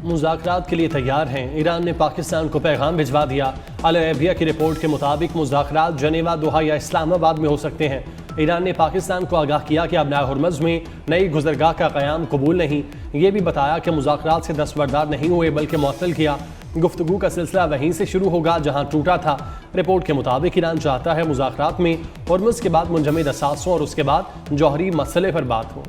मुज़ाकरात के लिए तैयार हैं। ईरान ने पाकिस्तान को पैगाम भिजवा दिया। अल अरबिया की रिपोर्ट के मुताबिक मुज़ाकरात जनेवा, दोहा या इस्लामाबाद में हो सकते हैं। ईरान ने पाकिस्तान को आगाह किया कि अब नाय हुर्मुज़ में नई गुज़रगाह का क़याम कबूल नहीं। ये भी बताया कि मुज़ाकरात से दस्तबरदार नहीं हुए बल्कि मुअत्तल किया। गुफ्तगू का सिलसिला वहीं से शुरू होगा जहाँ टूटा था। रिपोर्ट के मुताबिक ईरान चाहता है मुज़ाकरात में हुर्मुज़ के बाद मुंजमद असासों और उसके बाद जौहरी मसले पर बात हो।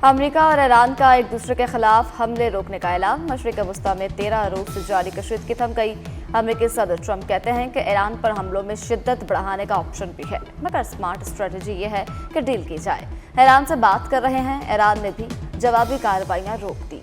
अमेरिका और ईरान का एक दूसरे के खिलाफ हमले रोकने का ऐलान। मशरिक़ वस्ता में 13 रोज से जारी कशीदगी थम गई। अमेरिकी सदर ट्रंप कहते हैं कि ईरान पर हमलों में शिद्दत बढ़ाने का ऑप्शन भी है, मगर स्मार्ट स्ट्रेटजी ये है कि डील की जाए। ईरान से बात कर रहे हैं। ईरान ने भी जवाबी कार्रवाइयां रोक दी।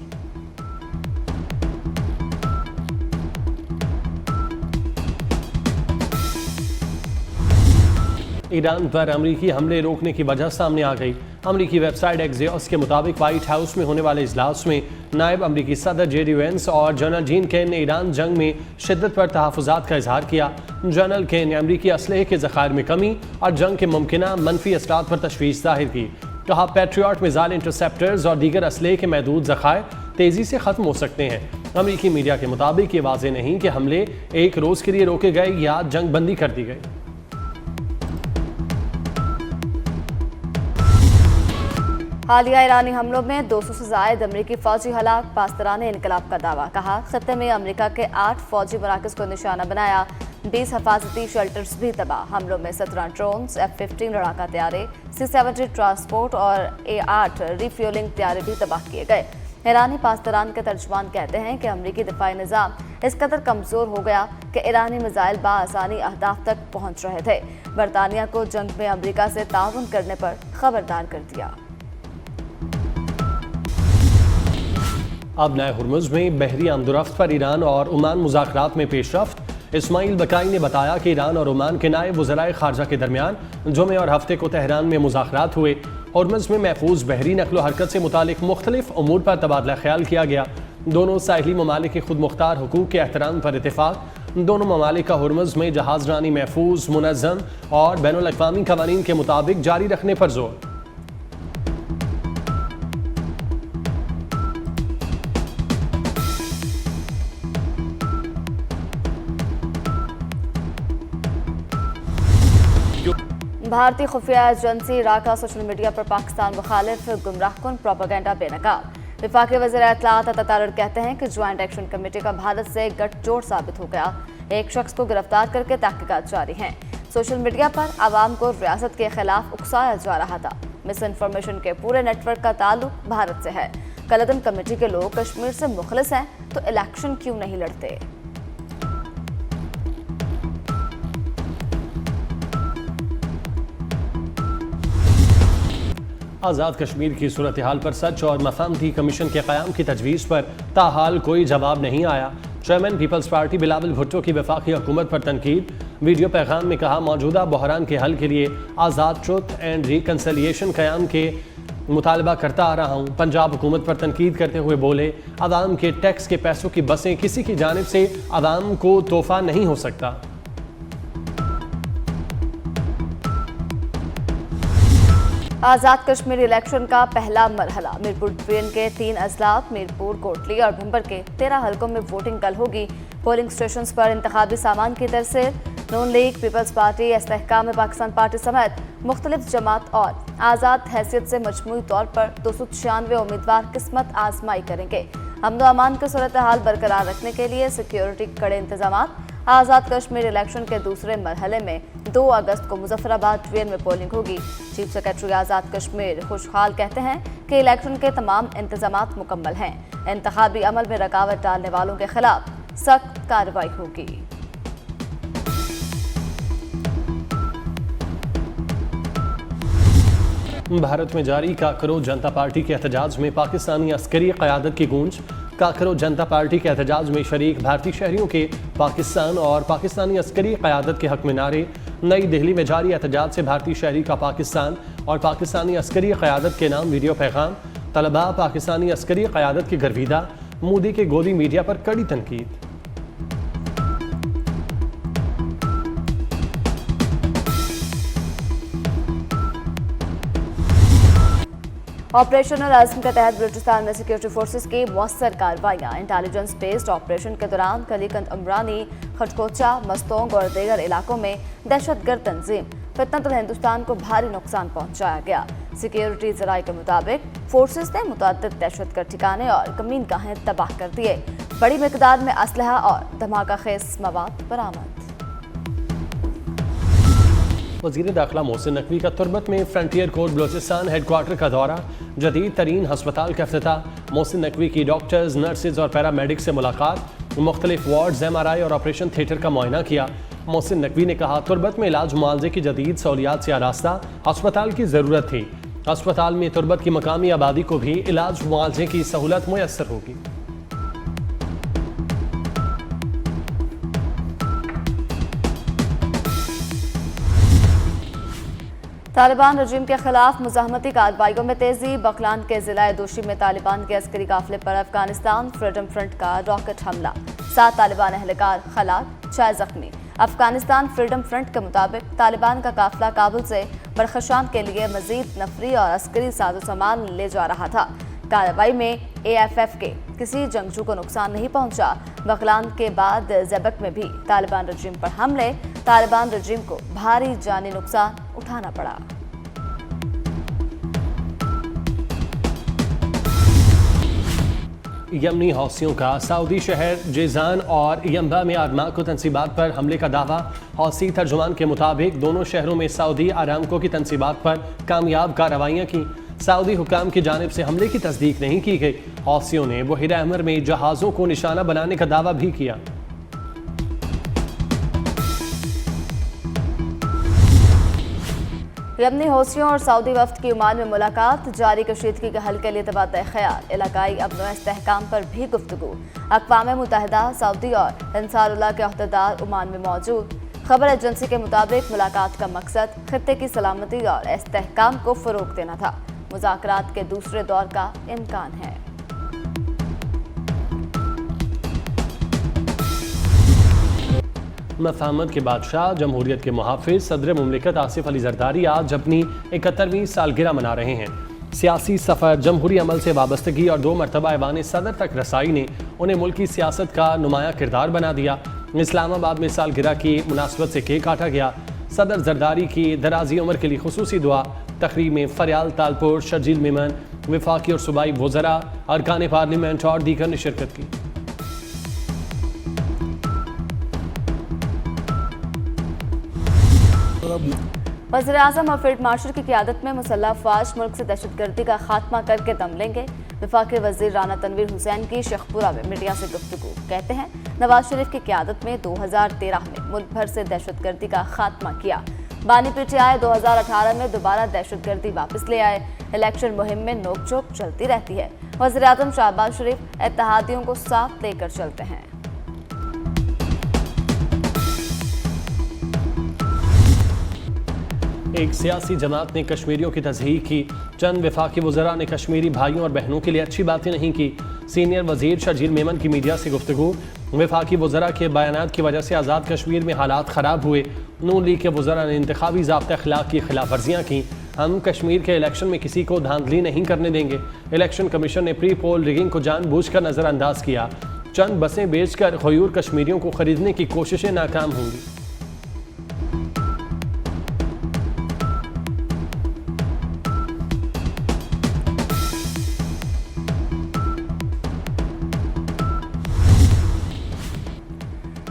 ईरान पर अमरीकी हमले रोकने की वजह सामने आ गई। अमरीकी वेबसाइट एक्सियोस के मुताबिक व्हाइट हाउस में होने वाले इजलास में नायब अमरीकी सदर जेडी वेंस और जनरल जीन केन ने ईरान जंग में शिद्दत पर तहफ़्फ़ुज़ात का इजहार किया। जनरल केन ने अमरीकी असलहे के ज़खायर में कमी और जंग के मुमकिना मनफी असरात पर तशवीश ज़ाहिर की। कहा, पैट्रियट मिसाइल इंटरसेप्टर्स और दीगर असलहे के महदूद ज़खायर तेज़ी से ख़त्म हो सकते हैं। अमरीकी मीडिया के मुताबिक ये वाज़ेह नहीं कि हमले एक रोज़ के लिए रोके गए या जंग बंदी कर दी गई। हालिया ईरानी हमलों में 200 से जायद अमरीकी फौजी हलाक। पासदाराने इनकलाब का दावा। कहा, खत्ते में अमरीका के 8 फौजी मराकज़ को निशाना बनाया। 20 हिफाजती शेल्टर्स भी तबाह। हमलों में 17 ड्रोन्स, F-15 लड़ाका तैयारे, C-70 ट्रांसपोर्ट और A-8 रिफ्यूलिंग तैयारे भी तबाह किए गए। ईरानी पासदारान के तर्जुमान कहते हैं कि अमरीकी दिफाई निज़ाम इस कदर कमज़ोर हो गया कि ईरानी मिसाइल बाआसानी अहदाफ तक पहुँच रहे थे। बरतानिया को जंग में अमरीका से ताउन करने पर खबरदार कर दिया। अब नाय हुर्मुज़ में बहरी आमदोरफ्त पर ईरान और ओमान मुज़ाकरात में पेशरफ्त। इस्माइल बकाई ने बताया कि ईरान और ओमान के नायब वज़राए ख़ारजा के दरमियान जुमे और हफ्ते को तेहरान में मुज़ाकरात हुए। हुर्मुज़ में महफूज बहरी नक़्ल हरकत से मुतालिक मुख्तलिफ उमूर पर तबादला ख्याल किया गया। दोनों साहिली ममालिक के खुद मुख्तार हुकूक के एहतराम पर इत्तेफाक। दोनों ममालिक का हुर्मुज़ में जहाज़ रानी महफूज, मुनज़्ज़म और बैनुल अक़वामी क़वानीन के मुताबिक जारी रखने पर जोर। भारतीय खुफिया एजेंसी राका सोशल मीडिया पर पाकिस्तान मुखालिफ गुमराहकुन प्रोपेगेंडा बेनकाब। वफाकी वज़ीर इत्तलाआत अता कहते हैं कि ज्वाइंट एक्शन कमेटी का भारत से गठजोड़ साबित हो गया। एक शख्स को गिरफ्तार करके तहकीकात जारी हैं। सोशल मीडिया पर आवाम को रियासत के खिलाफ उकसाया जा रहा था। मिस इन्फॉर्मेशन के पूरे नेटवर्क का ताल्लुक भारत से है। कलदम कमेटी के लोग कश्मीर से मुखलिस हैं तो इलेक्शन क्यों नहीं लड़ते? आज़ाद कश्मीर की सूरत हाल पर सच और मफामती कमीशन के क़याम की तजवीज़ पर ताहाल कोई जवाब नहीं आया। Chairman people's party Bilawal Bhutto की वफाकी हुकूमत पर तनकीद। वीडियो पैगाम में कहा, मौजूदा बहरान के हल के लिए आज़ाद ट्रुथ एंड रिकन्सिलिएशन क़याम के मुतालबा करता आ रहा हूँ। पंजाब हुकूमत पर तनकीद करते हुए बोले, आवाम के टैक्स के पैसों की बसें किसी की जानिब से आवाम को तोहफा नहीं हो सकता। आज़ाद कश्मीर इलेक्शन का पहला मरहला। मीरपुर डिवीजन के 3 अजलात, मीरपुर, कोटली और भंबर के 13 हलकों में वोटिंग कल होगी। पोलिंग स्टेशन पर इंतखाबी सामान की तरसेल। नून लीग, पीपल्स पार्टी, इस्तेहकाम पाकिस्तान पार्टी समेत मुख्तलिफ जमात और आज़ाद हैसियत से मजमूई तौर पर 296 उम्मीदवार किस्मत आजमाई करेंगे। अमन अमान की सूरत हाल बरकरार रखने के लिए सिक्योरिटी के कड़े इंतजाम। आज़ाद कश्मीर इलेक्शन के दूसरे मरहले में 2 अगस्त को मुजफ्फराबाद डिवीजन में पोलिंग होगी। चीफ सेक्रेटरी आज़ाद कश्मीर खुशहाल कहते हैं कि इलेक्शन के तमाम इंतजामात मुकम्मल हैं। इंतखाबी अमल में रुकावट डालने वालों के खिलाफ सख्त कार्रवाई होगी। भारत में जारी काकरो जनता पार्टी के एहतजाज में पाकिस्तानी अस्करी क़यादत की गूंज। काकरो जनता पार्टी के एहतजाज में शरीक भारतीय शहरियों के पाकिस्तान और पाकिस्तानी अस्करी क़यादत के हक में नारे। नई दिल्ली में जारी एहतजाज से भारतीय शहरी का पाकिस्तान और पाकिस्तानी अस्करी क़यादत के नाम वीडियो पैगाम। तलबा पाकिस्तानी अस्करी क़यादत की गर्विदा। मोदी के गोदी मीडिया पर कड़ी तनकीद। ऑपरेशनल अज़्म के तहत बलूचिस्तान में सिक्योरिटी फोर्सेस की मौसर कार्रवाइयाँ। इंटेलिजेंस बेस्ड ऑपरेशन के दौरान कलीकंद अमरानी, खटकोचा, मस्तोंग और दीगर इलाकों में दहशतगर्द तंजीम फितनतुल हिंदुस्तान को भारी नुकसान पहुंचाया गया। सिक्योरिटी जराये के मुताबिक फोर्सेस ने मुतअद्दिद दहशतगर्द ठिकाने और कमीनगाहें तबाह कर दिए। बड़ी मिकदार में असलहा और धमाका खेज मवाद बरामद। वज़ीर दाखिला मोहसिन नकवी का तुर्बत में फ्रंटियर कोर्ट बलूचिस्तान हेडक्वार्टर का दौरा, जदीद तरीन हस्पताल का इफ्तिताह, मोहसिन नकवी की डॉक्टर्स, नर्सेज और पैरामेडिक से मुलाकात, मुख्तलिफ वार्ड्स, MRI और ऑपरेशन थिएटर का मुआयना किया। मोहसिन नकवी ने कहा, तुर्बत में इलाज मुआवजे की जदीद सहूलियात से आरास्ता अस्पताल की ज़रूरत थी। अस्पताल में तुर्बत की मकामी आबादी को भी इलाज मुआवजे की सहूलत मुयस्सर होगी। तालिबान रजीम के खिलाफ मुजाहमती कार्रवाइयों में तेजी। बकलान के जिला दोशी में तालिबान के अस्करी काफिले पर अफगानिस्तान फ्रीडम फ्रंट का रॉकेट हमला, 7 तालिबान एहलकार हलाक, 6 जख्मी। अफगानिस्तान फ्रीडम फ्रंट के मुताबिक तालिबान का काफिला काबुल से बरखशान के लिए मजीद नफरी और अस्करी साजो सामान ले जा रहा था। कार्रवाई में AFF के किसी जंगजू को नुकसान नहीं पहुंचा। बकलान के बाद ज़ेबक में भी तालिबान रजीम पर हमले, तालिबान रजीम को भारी जानी नुकसान उठाना पड़ा। यमनी हौसियों का सऊदी शहर जेजान और यम्बा में आरमाको तनसीबात पर हमले का दावा। हौसी तर्जुमान के मुताबिक दोनों शहरों में सऊदी आरामको की तनसीबात पर कामयाब कार्रवाइयाँ की। सऊदी हुकाम की जानिब से हमले की तस्दीक नहीं की गई। हौसियों ने बहिरा अहमर में जहाज़ों को निशाना बनाने का दावा भी किया। यमनी हौसियों और सऊदी वफ्द की ओमान में मुलाकात, जारी कशीदगी के हल के लिए तबादला ख्याल, इलाकाई अमन इस्तेहकाम पर भी गुफ्तगू। अक़वाम मुत्तहिदा, सऊदी और अंसारुल्लाह के अहदेदार ओमान में मौजूद। खबर एजेंसी के मुताबिक मुलाकात का मकसद खित्ते की सलामती और इस्तेहकाम को फ़रोग़ देना था। मुज़ाकरात के दूसरे दौर का इम्कान है। मफाहमत के बादशाह, जमहूरियत के मुहाफ़िज़ सदर मुमलिकत आसिफ अली ज़रदारी आज अपनी 71वीं सालगिरह मना रहे हैं। सियासी सफ़र, जमहूरी अमल से वाबस्तगी और 2 मरतबा ऐवान सदर तक रसाई ने उन्हें मुल्की सियासत का नुमाया किरदार बना दिया। इस्लामाबाद में सालगिरह की मुनासबत से केक काटा गया। सदर ज़रदारी की दराजी उम्र के लिए खुसूसी दुआ। तकरीब में फरियाल तालपुर, शर्जील मेमन, वफाकी और सूबाई वज़रा, अरकान पार्लियामेंट और दीगर ने शिरकत की। वज़ीर-ए-आज़म और फील्ड मार्शल की क़ियादत में मुसल्लह अफ़वाज मुल्क से दहशतगर्दी का खात्मा करके दम लेंगे। वफाकी वज़ीर राना तनवीर हुसैन की शेखपुरा में मीडिया से गुफ्तगू। कहते हैं, नवाज शरीफ की क़ियादत में 2013 में मुल्क भर से दहशतगर्दी का खात्मा किया। बानी PTI 2018 में दोबारा दहशतगर्दी वापस ले आए। इलेक्शन मुहिम में नोकझोंक चलती रहती है। वज़ीर-ए-आज़म शहबाज शरीफ इत्तेहादियों को साथ लेकर चलते हैं। एक सियासी जमात ने कश्मीरियों की तज़हीक की। चंद वफाकी वज़रा ने कश्मीरी भाइयों और बहनों के लिए अच्छी बातें नहीं की। सीनियर वज़ीर शर्जील मेमन की मीडिया से गुफ्तगू। वफाकी वज़रा के बयानात की वजह से आज़ाद कश्मीर में हालात ख़राब हुए। नून लीग के वज़रा ने इंतखाबी ज़ाब्ता अखलाक की खिलाफ वर्जियाँ की। हम कश्मीर के इलेक्शन में किसी को धांधली नहीं करने देंगे। इलेक्शन कमीशन ने प्री पोल रिगिंग को जानबूझकर नज़रअंदाज किया। चंद बसें बेचकर गयूर कश्मीरियों को खरीदने की कोशिशें नाकाम होंगी।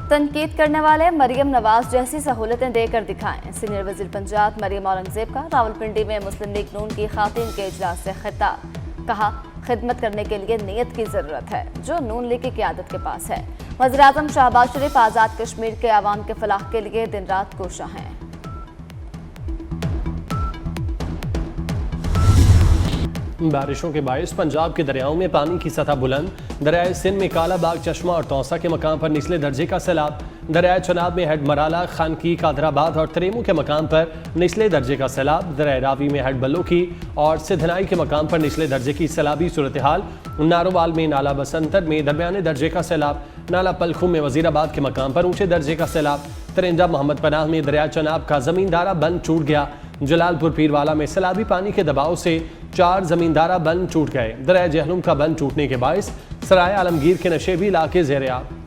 तनकीद करने वाले मरियम नवाज जैसी सहूलतें देकर दिखाएं। सीनियर वज़ीर पंजाब मरियम औरंगज़ेब का रावलपिंडी में मुस्लिम लीग नून की खातिन के इजलास से खिताब। कहा, खिदमत करने के लिए नीयत की ज़रूरत है जो नून लीग की क़यादत के पास है। वज़ीर-ए-आज़म शहबाज शरीफ आज़ाद कश्मीर के आवाम के फलाह के लिए दिन रात कोशा हैं। बारिशों के बायस पंजाब के दरियाओं में पानी की सतह बुलंद। दरियाए सिंध में कालाबाग, चश्मा और तौसा के मकाम पर निचले दर्जे का सैलाब। दरियाए चनाब में हेड मराला, खानकी, कादराबाद और तरेमू के मकाम पर निचले दर्जे का सैलाब। दरियाए रावी में हेड बल्लो की और सिधनाई के मकाम पर निचले दर्जे की सैलाबी सूरत हाल। नारोवाल में नाला बसंतर में दरमियाने दर्जे का सैलाब। नाला पलखुम में वजीराबाद के मकाम पर ऊंचे दर्जे का सैलाब। तरेंजा मोहम्मद पनाह में दरिया चनाब का जमींदारा बंद टूट गया। जलालपुर पीरवाला में सैलाबी पानी के दबाव से 4 जमींदारा बंद टूट गए। दरिया जहलुम का बंद टूटने के बायस सराय आलमगीर के नशेबी इलाके ज़ेर-ए-आब।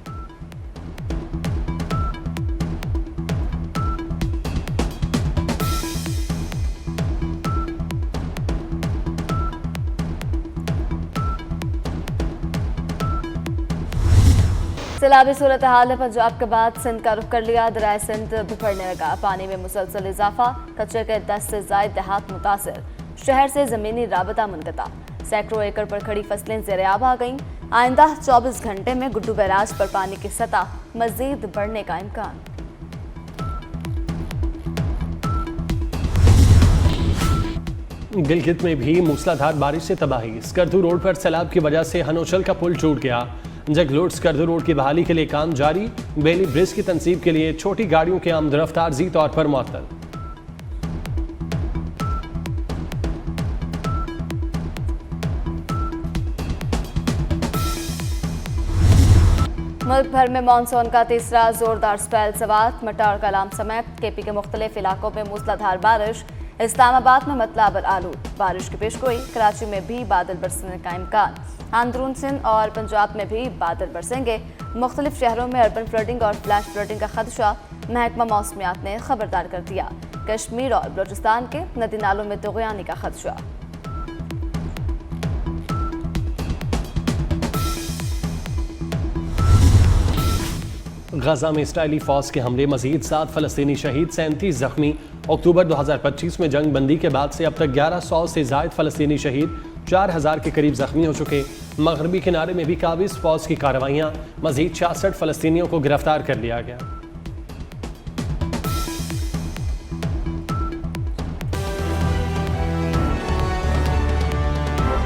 सैलाबी सूरत हाल ने पंजाब के बाद सिंध का रुख कर लिया। दरिया सिंध बिखरने लगा, पानी में मुसलसल इजाफा, कचरे के 10 से ज़ायद देहात मुतासर, शहर से ज़मीनी राबता मुनक़ता, सैकड़ों एकड़ पर खड़ी फसलें ज़ेर-ए-आब आ गईं। आइंदा 24 घंटे में गुड्डू बैराज पर पानी की सतह मज़ीद बढ़ने का इम्कान। गिलगित में भी मूसलाधार बारिश से तबाही। स्कर्दू रोड पर सैलाब की वजह से हनोचल का पुल टूट गया। जगलोट स्कर्दू रोड की बहाली के लिए काम जारी। बेली ब्रिज की तंसीब के लिए छोटी गाड़ियों के आमद रफ्तार जी तौर पर मुअत्तल। मुल्क भर में मानसून का तीसरा जोरदार स्पेल सवात। मट्टा और कलाम समेत केपी के मुख्तलिफ इलाकों में मूसलाधार बारिश। इस्लामाबाद में मतलाबर आलूद, बारिश की पेशगोई। कराची में भी बादल बरसने का इम्कान। अंदरून सिंध और पंजाब में भी बादल बरसेंगे। मुख्तलिफ शहरों में अर्बन फ्लडिंग और फ्लैश फ्लडिंग का खदशा महकमा मौसमियात ने खबरदार कर दिया। कश्मीर और बलूचिस्तान के नदी नालों में तुग़यानी का खदशा। गजा में इसराइली फौज के हमले, मजीद 7 फलस्तीनी शहीद, 37 जख्मी। अक्टूबर 2025 में जंग बंदी के बाद से अब तक 1100 से ज़ायद फलस्तीनी शहीद, 4000 के करीब जख्मी हो चुके। मगरबी किनारे में भी काबिज फौज की कार्रवाइयाँ, मजीद 66 फलस्तीनियों को गिरफ्तार कर लिया गया।